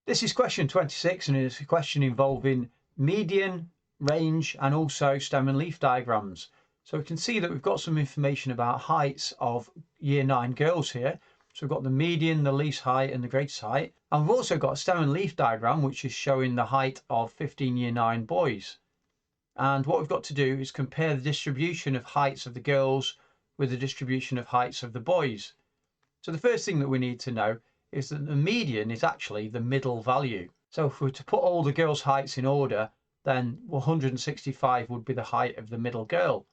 This is question 26 and it's a question involving median, range and also stem and leaf diagrams. So we can see that we've got some information about heights of year 9 girls here. So we've got the median, the least height and the greatest height. And we've also got a stem and leaf diagram which is showing the height of 15 year 9 boys. And what we've got to do is compare the distribution of heights of the girls with the distribution of heights of the boys. So the first thing that we need to know is that the median is actually the middle value. So if we were to put all the girls' heights in order, then 165 would be the height of the middle girl.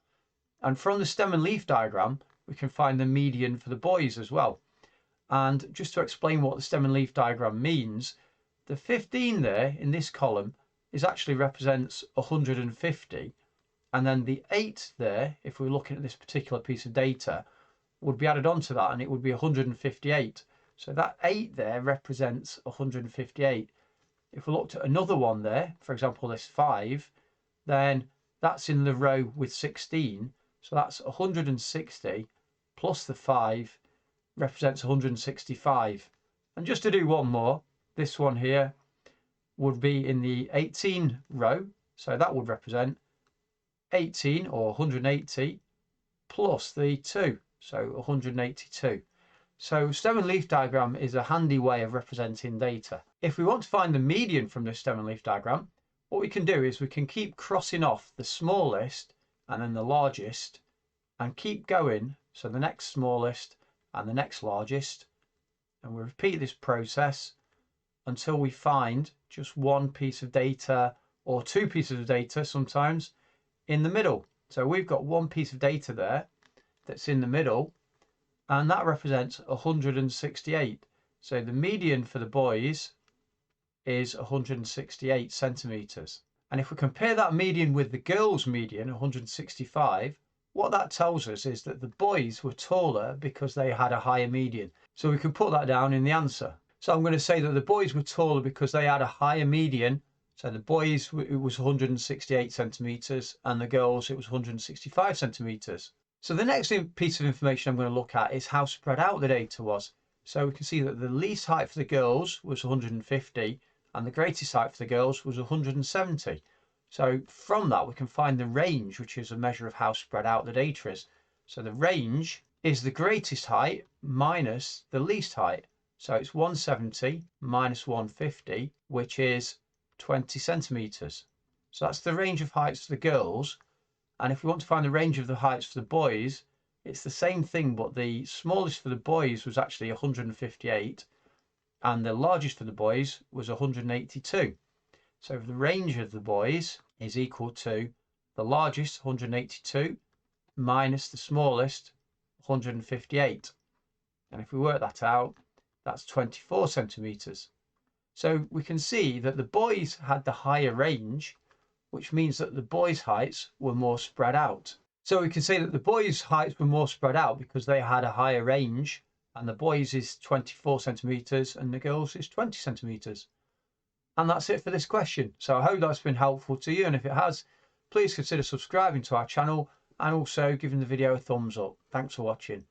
And from the stem and leaf diagram, we can find the median for the boys as well. And just to explain what the stem and leaf diagram means, the 15 there in this column is actually represents 150. And then the 8 there, if we're looking at this particular piece of data, would be added onto that and it would be 158. So that 8 there represents 158. If we looked at another one there, for example, this 5, then that's in the row with 16. So that's 160 plus the 5 represents 165. And just to do one more, this one here would be in the 18 row. So that would represent 18 or 180 plus the 2. So 182. So stem and leaf diagram is a handy way of representing data. If we want to find the median from this stem and leaf diagram, what we can do is we can keep crossing off the smallest and then the largest and keep going. So the next smallest and the next largest. And we repeat this process until we find just one piece of data or two pieces of data sometimes in the middle. So we've got one piece of data there that's in the middle. And that represents 168. So the median for the boys is 168 centimeters. And if we compare that median with the girls' median, 165, what that tells us is that the boys were taller because they had a higher median. So we can put that down in the answer. So I'm going to say that the boys were taller because they had a higher median. So the boys, it was 168 centimeters and the girls, it was 165 centimeters. So the next piece of information I'm going to look at is how spread out the data was. So we can see that the least height for the girls was 150 and the greatest height for the girls was 170. So from that we can find the range, which is a measure of how spread out the data is. So the range is the greatest height minus the least height. So it's 170 minus 150, which is 20 centimeters. So that's the range of heights for the girls. And if we want to find the range of the heights for the boys, it's the same thing, but the smallest for the boys was actually 158 and the largest for the boys was 182. So the range of the boys is equal to the largest 182 minus the smallest 158. And if we work that out, that's 24 centimeters. So we can see that the boys had the higher range, which means that the boys' heights were more spread out. So we can say that the boys' heights were more spread out because they had a higher range, and the boys is 24 centimeters and the girls is 20 centimeters. And that's it for this question. So I hope that's been helpful to you, and if it has, please consider subscribing to our channel and also giving the video a thumbs up. Thanks for watching.